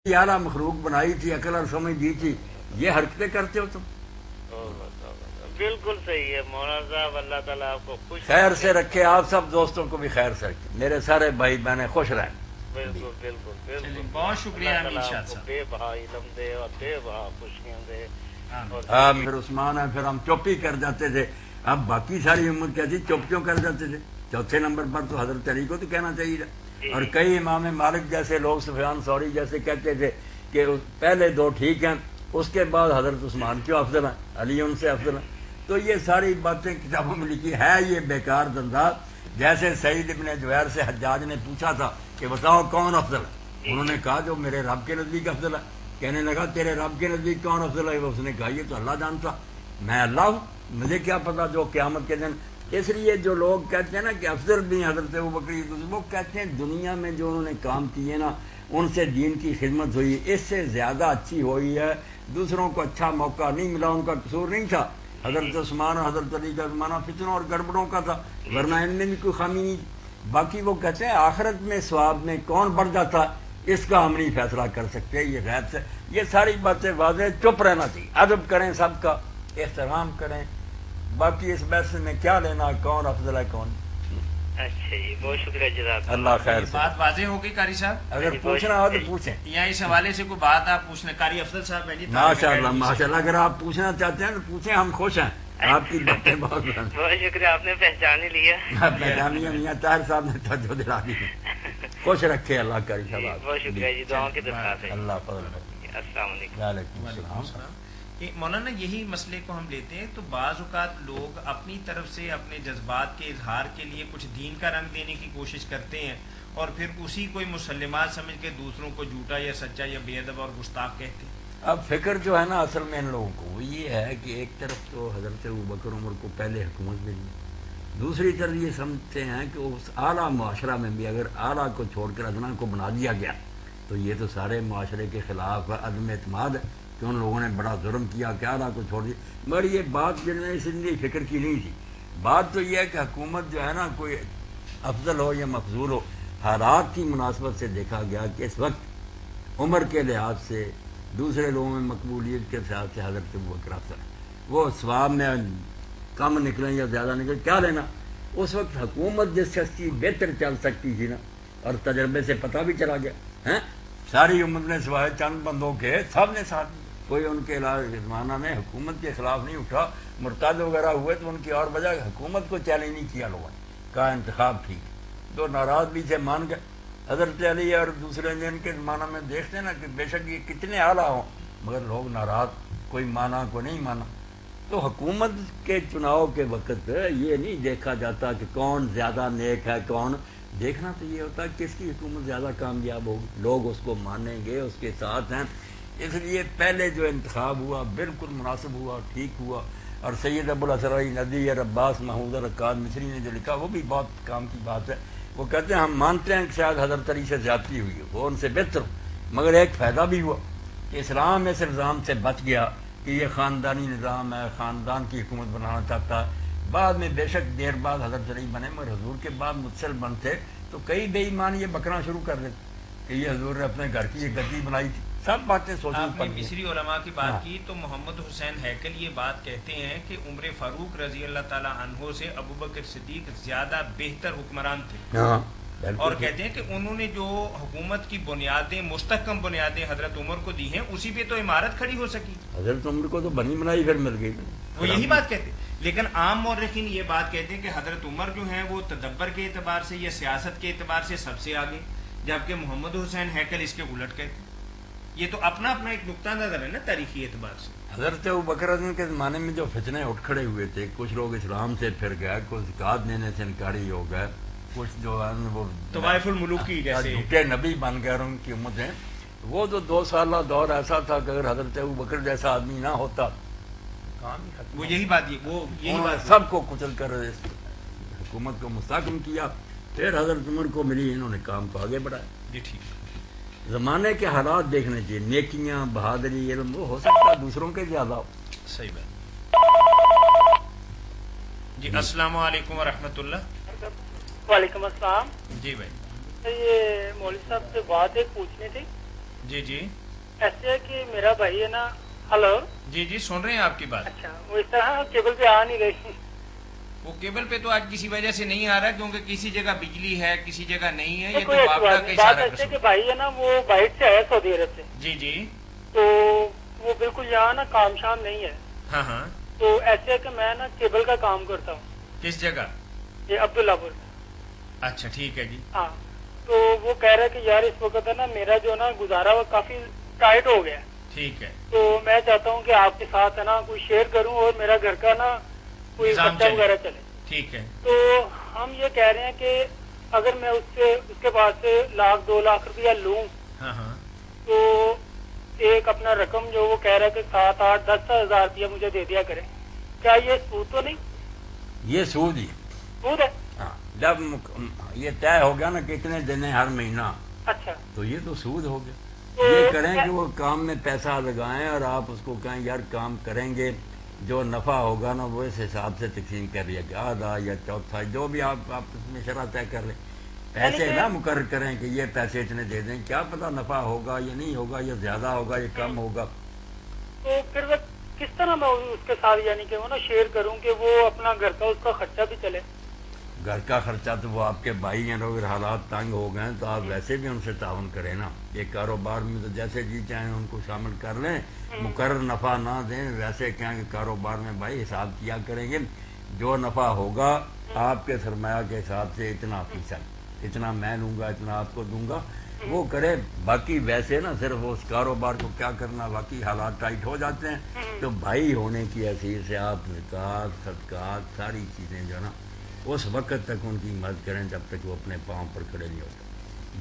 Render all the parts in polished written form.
यारा मखलूक बनाई थी, अकल और समझ दी थी, ये हरकतें करते हो तुम। बिल्कुल सही है मौलाना साहब, अल्लाह ताला आपको खुश खैर से रखे, आप सब दोस्तों को भी खैर से रखे, मेरे सारे भाई बहने खुश रहें। बिल्कुल बिल्कुल बिल्कुल, बहुत शुक्रिया अमीन शाह आपको साहब। बेबहा इल्म दे और बेबहा खुशियां दे। और फिर उस्मान है, फिर हम चुप ही कर जाते थे। अब बाकी सारी उम्मत कहती चुप क्यों कर जाते थे। चौथे नंबर पर तो हजरत अली को तो कहना चाहिए था। और कई इमाम मालिक जैसे लोग, सुफियान सौरी जैसे कहते थे कि पहले दो ठीक हैं, उसके बाद हजरत उस्मान क्यों अफजल है, अली उनसे अफजल है। तो ये सारी बातें किताबों में लिखी है, ये बेकार धंधा। जैसे सईद इब्न जुबैर से हज्जाज ने पूछा था कि बताओ कौन अफजल है, उन्होंने कहा जो मेरे रब के नजदीक अफजल है। कहने लगा तेरे रब के नजदीक कौन अफजल है, उसने कहा ये तो अल्लाह जानता, मैं अल्लाह हूँ, मुझे क्या पता जो क़यामत के दिन। इसलिए जो लोग कहते हैं ना कि अफजल भी हजरत अबू बकर, वो कहते हैं दुनिया में जो उन्होंने काम किए ना, उनसे दीन की खिदमत हुई, इससे ज्यादा अच्छी हुई है। दूसरों को अच्छा मौका नहीं मिला, उनका कसूर नहीं था। हजरत उस्मान और हजरत अली का जमाना फितनों और गड़बड़ों का था, वरना इनमें भी कोई खामी नहीं थी। बाकी वो कहते हैं आखिरत में सवाब में कौन बढ़ जाता, इसका हम नहीं फैसला कर सकते, ये गैब से। ये सारी बातें वाज़ेह, चुप रहना चाहिए, अदब करें, सबका एहतराम करें। बाकी इस बहस में क्या लेना, कौन अफजल है कौन। अच्छा जी, बहुत शुक्रिया जनाब, अल्लाह खैर से। बात वाज़ेह होगी कारी साहब। अगर पूछना हो तो पूछें, या इस हवाले से कोई बात आप पूछना, कारी अफजल साहब है जी। माशाअल्लाह माशाअल्लाह। अगर आप पूछना चाहते हैं तो पूछें, हम खुश हैं। आपकी बातें बहुत बहुत शुक्रिया, आपने पहचान ही लिया। पहचानिए, मियां ताहिर साहब ने तवज्जो दिला दी। खुश रखे अल्लाह कारी साहब। बहुत शुक्रिया जी, दुआओं की दरख्वास्त है। अल्लाह फजल रखे। अस्सलाम वालेकुम। वालेकुम अस्सलाम। मौलाना यही मसले को हम लेते हैं तो बाज़ औक़ात लोग अपनी तरफ से अपने जज्बात के इजहार के लिए कुछ दीन का रंग देने की कोशिश करते हैं और फिर उसी कोई मुसल्लिमात समझ के दूसरों को झूठा या सच्चा या बेअदब और गुस्ताख कहते हैं। अब फिक्र जो है ना असल में इन लोगों को वो ये है कि एक तरफ तो हजरत अबू बकर उमर को पहले हुकूमत मिली, दूसरी तरफ ये समझते हैं कि उस आला मुआशरा में भी अगर आला को छोड़कर अदना को बना दिया गया तो ये तो सारे मुआशरे के खिलाफ अदम एतमाद है कि उन लोगों ने बड़ा जुर्म किया, क्या आला को छोड़ दिया। मगर ये बात जिन्होंने इसलिए फिक्र की नहीं थी। बात तो यह है कि हुकूमत जो है ना कोई अफजल हो या मफजूल हो, हालात की मुनासबत से देखा गया कि इस वक्त उम्र के लिहाज से, दूसरे लोगों में मकबूलियत के हिसाब से हजरत अबू बकर अफजल है। वो स्वाब में कम निकले या ज़्यादा निकले क्या लेना। उस वक्त हुकूमत जिस शख्स की बेहतर चल सकती थी ना, और तजर्बे से पता भी चला गया है, सारी उम्मत ने सिवाय चंद बंदों के सब ने साथ, कोई उनके ज़माना में हुकूमत के खिलाफ नहीं उठा। मुर्ताद वगैरह हुए तो उनकी और वजह हुकूमत को चैलेंज नहीं किया लोगों ने, कहा इंतखाब ठीक। तो नाराज भी थे, मान गए। हजरत अली और दूसरे जिनके ज़माना में देखते ना कि बेशक ये कितने आला हों मगर लोग नाराज, कोई माना कोई नहीं माना। तो हुकूमत के चुनाव के वक्त ये नहीं देखा जाता कि कौन ज़्यादा नेक है कौन, देखना तो ये होता है किसकी हुकूमत ज़्यादा कामयाब होगी, लोग उसको मानेंगे, उसके साथ हैं। इसलिए पहले जो इंतखाब हुआ बिल्कुल मुनासिब हुआ, ठीक हुआ। और सैयद अबुल असराई नदी और अब्बास महमूद रक्कात मिस्री ने जो लिखा वो भी बहुत काम की बात है। वो कहते हैं हम मानते हैं कि शायद हजरत अली से ज्यादती हुई हो, वो उनसे बेहतर हो, मगर एक फ़ायदा भी हुआ कि इस्लाम इस निज़ाम से बच गया कि ये ख़ानदानी निज़ाम है, ख़ानदान की हुकूमत बनाना चाहता है। बाद में बेशक देर बाद हजरत अली बने, मगर हजूर के बाद मुतसिल बनते तो कई बेईमान ये बकना शुरू कर देते कि ये हजूर ने अपने घर की ये गद्दी बनाई थी। सब बातें सोचनी आपने पड़ती मिस्री उलमा की बात की तो मोहम्मद हुसैन हैकल ये बात कहते हैं कि उम्र फारूक रजी अल्लाह ताला अन्हो से अबू बकर सिद्दीक ज्यादा बेहतर हुक्मरान थे। और कहते हैं कि उन्होंने जो हुकूमत की बुनियादें, मुस्तहकम बुनियादें हजरत उमर को दी हैं, उसी पे तो इमारत खड़ी हो सकी। हजरत उमर को तो बनी बनाई फिर मिल गई, वो यही बात कहते हैं। लेकिन आम मौरखीन ये बात कहते हैं कि हजरत उमर जो है वो तदब्बर के एतबार से या सियासत के एतबार से सबसे आगे, जबकि मोहम्मद हुसैन हैकल इसके उलट कहते हैं। ये तो अपना अपना एक नुक्ता नजर है ना तारीखी एतबार से। हजरत अबू बकर के ज़माने में जो फितने उठ खड़े हुए थे, कुछ लोग इस्लाम से फिर गए, कुछ ज़कात देने से इनकारी हो गए, कुछ जो है वो तवाइफुल मुलूकी जैसे झूठे नबी बन गए, उनकी उम्मत है। वो जो 2 साल दौर ऐसा था कि अगर हजरत अबू बकर जैसा आदमी ना होता काम ही खत्म। वो यही बात, वो यही बात सबको कुचल कर हुकूमत को मुस्तहकम किया। फिर हजरत उमर को मिली, इन्होंने काम को आगे बढ़ाया। जी ठीक। ज़माने के हालात देखने चाहिए, नेकियां, बहादुरी, इल्म वो हो सकता है दूसरों के ज्यादा हो। सही बात जी। अस्सलाम वालेकुम व रहमतुल्लाह। वालेकुम अस्सलाम जी भाई। ये मौलवी साहब से बात एक पूछनी थी। جی جی ایسے ہے کہ میرا بھائی ہے نا. ہلو. جی جی سن رہے ہیں آپ کی بات. اچھا وہ اس طرح کیبل پہ آ نہیں رہی. وہ کیبل پہ تو آج کسی وجہ سے نہیں آ رہا کیونکہ کسی جگہ بجلی ہے کسی جگہ نہیں ہے. یہ تو معاملہ کا بات اشارہ ایسے کہ بھائی ہے نا وہ باہر سے آیا سعودی عرب سے. جی جی. تو وہ بالکل یہاں نا کام شام نہیں ہے. ہاں ہاں. تو ایسے ہے کہ میں نا کیبل کا کام کرتا ہوں. کس جگہ؟ یہ عبداللہ پور. اچھا ٹھیک ہے جی. ہاں تو وہ کہہ رہا ہے کہ یار اس وقت ہے نا میرا جو نا گزارا وہ کافی ٹائٹ ہو گیا. ٹھیک ہے. تو میں چاہتا ہوں کہ آپ کے ساتھ ہے نا کوئی شیئر کروں اور میرا گھر کا نا کوئی خرچہ وغیرہ چلے. ٹھیک ہے. تو ہم یہ کہہ رہے ہیں کہ اگر میں اس کے پاس سے 1,00,000 2,00,000 روپیہ لوں. ہاں ہاں. تو ایک اپنا رقم جو وہ کہہ رہا ہے کہ 7 8 10 ہزار روپیہ مجھے دے دیا کرے. کیا یہ سود تو نہیں؟ یہ سود ہی سود ہے. جب یہ طے ہو گیا نا کتنے دن ہر مہینہ. اچھا تو یہ تو سود ہو گیا. یہ کریں کہ وہ کام میں پیسہ لگائیں اور آپ اس کو کہیں یار کام کریں گے جو نفع ہوگا نا وہ اس حساب سے تقسیم کر لیا کہ آدھا یا چوتھا جو بھی آپ اس میں شرح طے کر لیں. پیسے نہ مقرر کریں کہ یہ پیسے اتنے دے دیں. کیا پتہ نفع ہوگا یا نہیں ہوگا یا زیادہ ہوگا یا کم ہوگا. تو پھر وہ کس طرح میں اس کے ساتھ یعنی کہ وہ نا شیئر کروں کہ وہ اپنا گھر کا اس کا خرچہ بھی چلے. گھر کا خرچہ تو وہ آپ کے بھائی ہیں. اگر حالات تنگ ہو گئے تو آپ ویسے بھی ان سے تعاون کریں نا. ایک کاروبار میں تو جیسے جی چاہیں ان کو شامل کر لیں. مقرر نفع نہ دیں. ویسے کہیں کہ کاروبار میں بھائی حساب کیا کریں گے جو نفع ہوگا آپ کے سرمایہ کے حساب سے اتنا فیصد اتنا میں لوں گا اتنا آپ کو دوں گا وہ کرے. باقی ویسے نا صرف اس کاروبار کو کیا کرنا باقی حالات ٹائٹ ہو جاتے ہیں تو بھائی ہونے کی حیثیت سے آپ زکوٰۃ صدقات ساری چیزیں جو ہے نا اس وقت تک ان کی مدد کریں جب تک وہ اپنے پاؤں پر کھڑے نہیں ہوتے.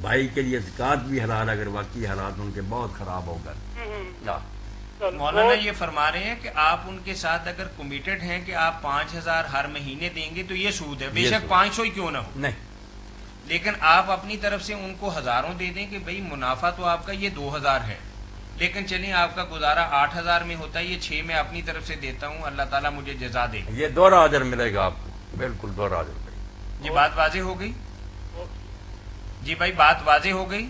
بھائی کے لیے زکوٰۃ بھی حلال اگر واقعی حالات ان کے بہت خراب ہو گئے. مولانا یہ فرما رہے ہیں کہ آپ ان کے ساتھ اگر کمیٹڈ ہیں کہ آپ 5,000 ہر مہینے دیں گے تو یہ سود ہے. بے شک 500 ہی کیوں نہ ہو نہیں لیکن آپ اپنی طرف سے ان کو ہزاروں دے دیں کہ بھئی منافع تو آپ کا یہ 2,000 ہے لیکن چلیں آپ کا گزارا 8,000 میں ہوتا ہے یہ 6 میں اپنی طرف سے دیتا ہوں اللہ تعالیٰ مجھے جزا دے. یہ دوہرا اجر ملے گا آپ کو. بالکل دوہرا اجر ملے گا. جی بات واضح ہو گئی. جی بھائی بات واضح ہو گئی.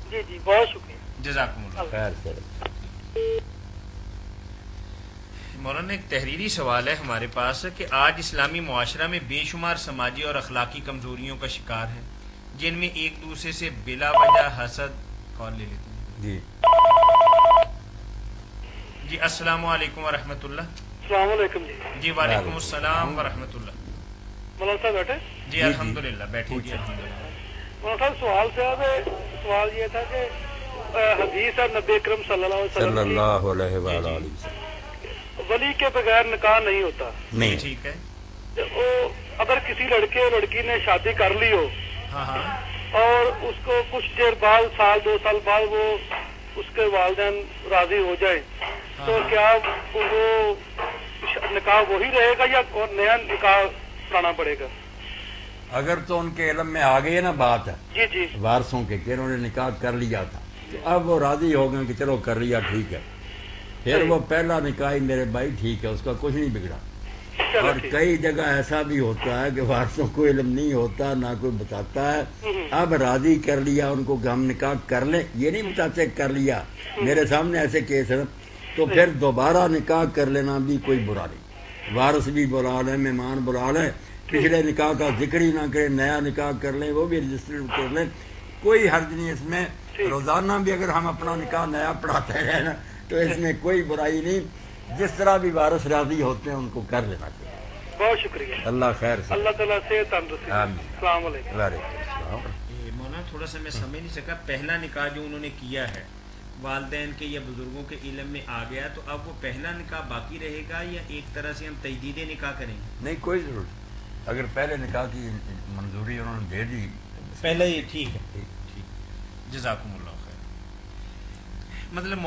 جی جی بہت شکریہ. جزاکم اللہ خیر سے. مولانا ایک تحریری سوال ہے ہمارے پاس کہ آج اسلامی معاشرہ میں بے شمار سماجی اور اخلاقی کمزوریوں کا شکار ہے جن میں ایک دوسرے سے بلا وجہ حسد. کال لے لیتے ہیں. جی جی السلام علیکم ورحمۃ اللہ. السلام علیکم. جی وعلیکم السلام ورحمۃ اللہ. مولانا صاحب بیٹھے. جی الحمدللہ بیٹھے. جی الحمدللہ. مولانا صاحب سوال یہ تھا کہ حدیث ہے نبی اکرم صلی اللہ علیہ وسلم ولی کے بغیر نکاح نہیں ہوتا. نہیں ٹھیک ہے. اگر کسی لڑکے اور لڑکی نے شادی کر لی ہو ہاں ہاں اور اس کو کچھ دیر بعد 1-2 سال بعد وہ اس کے والدین راضی ہو جائے تو کیا وہ نکاح وہی رہے گا یا اور نیا نکاح پڑھانا پڑے گا؟ اگر تو ان کے علم میں آ گئی ہے نا بات ہے جی جی وارثوں کے کہ انہوں نے نکاح کر لیا تھا تو اب وہ راضی ہو گئے کہ چلو کر لیا ٹھیک ہے پھر وہ پہلا نکاح ہی میرے بھائی ٹھیک ہے اس کا کچھ نہیں بگڑا. اور کئی جگہ ایسا بھی ہوتا ہے کہ وارثوں کو علم نہیں ہوتا نہ کوئی بتاتا ہے. اب راضی کر لیا ان کو کہ ہم نکاح کر لیں یہ نہیں بتاتے کر لیا. میرے سامنے ایسے کیس ہے تو پھر دوبارہ نکاح کر لینا بھی کوئی برا نہیں. وارث بھی بلا لیں مہمان بلا لیں پچھلے نکاح کا ذکر ہی نہ کریں نیا نکاح کر لیں وہ بھی رجسٹر کر لیں کوئی حرج نہیں اس میں. روزانہ بھی اگر ہم اپنا نکاح نیا پڑھاتے رہے نا تو اس میں کوئی برائی نہیں. جس طرح بھی وارث راضی ہوتے ہیں ان کو کر لینا چاہیے. بہت شکریہ. اللہ خیر سے. اللہ تعالیٰ سے تندرستی. السلام علیکم. وعلیکم السلام. مولانا تھوڑا سا میں سمجھ نہیں سکا پہلا نکاح جو انہوں نے کیا ہے والدین کے یا بزرگوں کے علم میں آ گیا تو اب وہ پہلا نکاح باقی رہے گا یا ایک طرح سے ہم تجدید نکاح کریں گے؟ نہیں کوئی ضرورت اگر پہلے نکاح کی منظوری انہوں نے دے دی پہلے یہ ٹھیک ہے. ٹھیک. جزاکم اللہ خیر. مطلب